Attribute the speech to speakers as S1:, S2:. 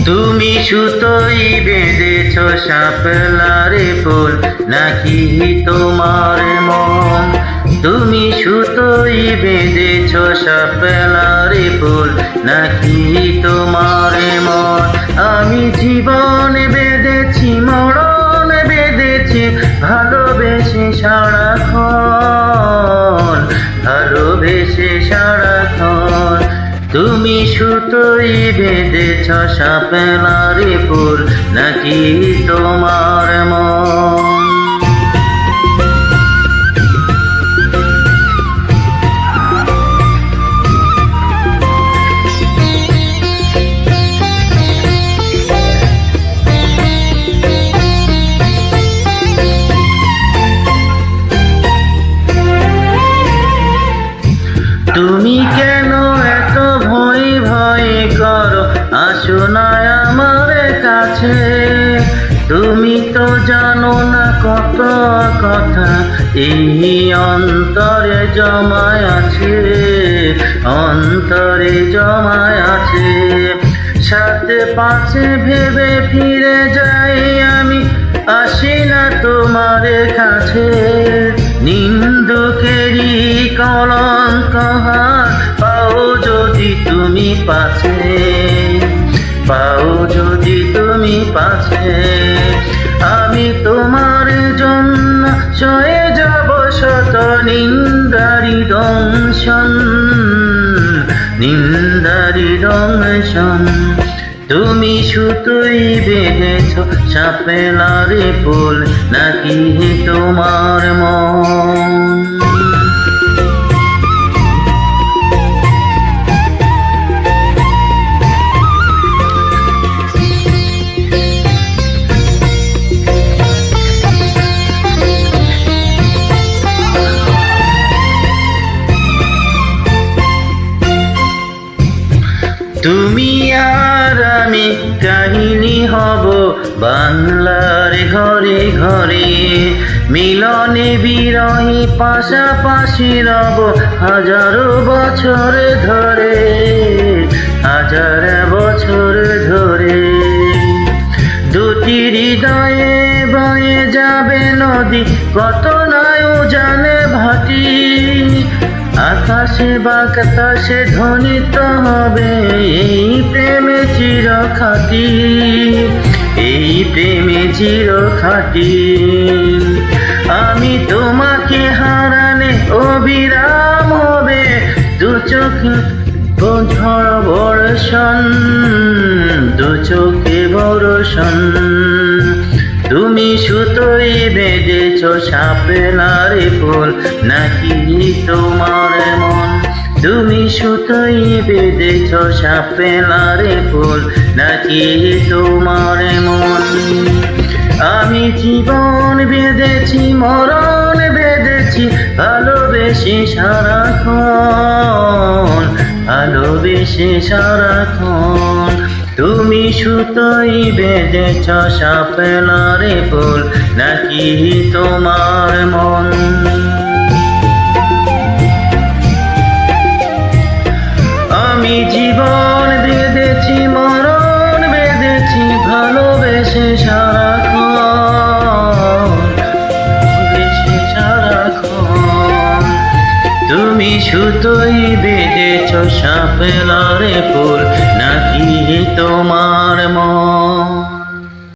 S1: তুমি সুতোই বেঁধেছ শাপলারে ফুল নাকি তোমার মন? তুমি সুতোই বেঁধেছ শাপলারে ফুল নাকি তোমার মন? আমি জীবন বেঁধেছি, মরণ বেঁধেছি, ভালোবেসে সারাক্ষণ, ভালোবেসে সারাক্ষণ। তুমি সুতোই বেঁধেছ শাপলারে ফুল নাকি তোমার মন? তুমি কেন এত ভয় ভয় করো? আসো না আমার কাছে। তুমি তো জানো না কত কথা এই অন্তরে জমায় আছে, অন্তরে জমায় আছে। সাথে পাশে ভেবে ফিরে যাই আমি, আসি না তোমার কাছে। নিন্দুকেরই কলঙ্ক পাও যদি তুমি পাশে, পাও যদি তুমি পাশে। আমি তোমার জন্য সয়ে যাব শত নিন্দারি দংশন, নিন্দারি দংশন। তুমি সুতোই বেঁধেছ শাপলারে ফুল নাকি তোমার মন? তুমি আর আমি কাহিনী হব বাংলার ঘরে ঘরে, মিলনে বিরহী পাশাপাশি রব হাজারো বছর ধরে, হাজার বছর ধরে। দুটি হৃদয়ে বয়ে যাবে নদী, কত নয় জানে ভাটি। আকাশে বাতাসে ধ্বনিত হবে এই প্রেমে চিরখাটি, এই প্রেমে চিরখাটি। আমি তোমাকে হারানে অবিরাম হবে দু চোখে ঝড় বর্ষণ, দু চোখে বর্ষণ। তুমি সুতোই বেঁধেছ শাপলারে ফুল নাকি তোমার মন? তুমি সুতোই বেঁধেছ শাপলারে ফুল নাকি তোমার মন? আমি জীবন বেঁধেছি, মরণ বেঁধেছি, ভালোবেসে সারাক্ষণ, ভালোবেসে সারাক্ষণ। তুমি সুতোই বেঁধেছ শাপলারে ফুল নাকি তোমার মন? আমি জীবন বেঁধেছি, মরণ বেঁধেছি, ভালোবেসে সারাক্ষণ, ভালোবেসে সারাক্ষণ। তুমি সুতোই বেঁধেছ শাপলারে ফুল নাকি তোমার মন?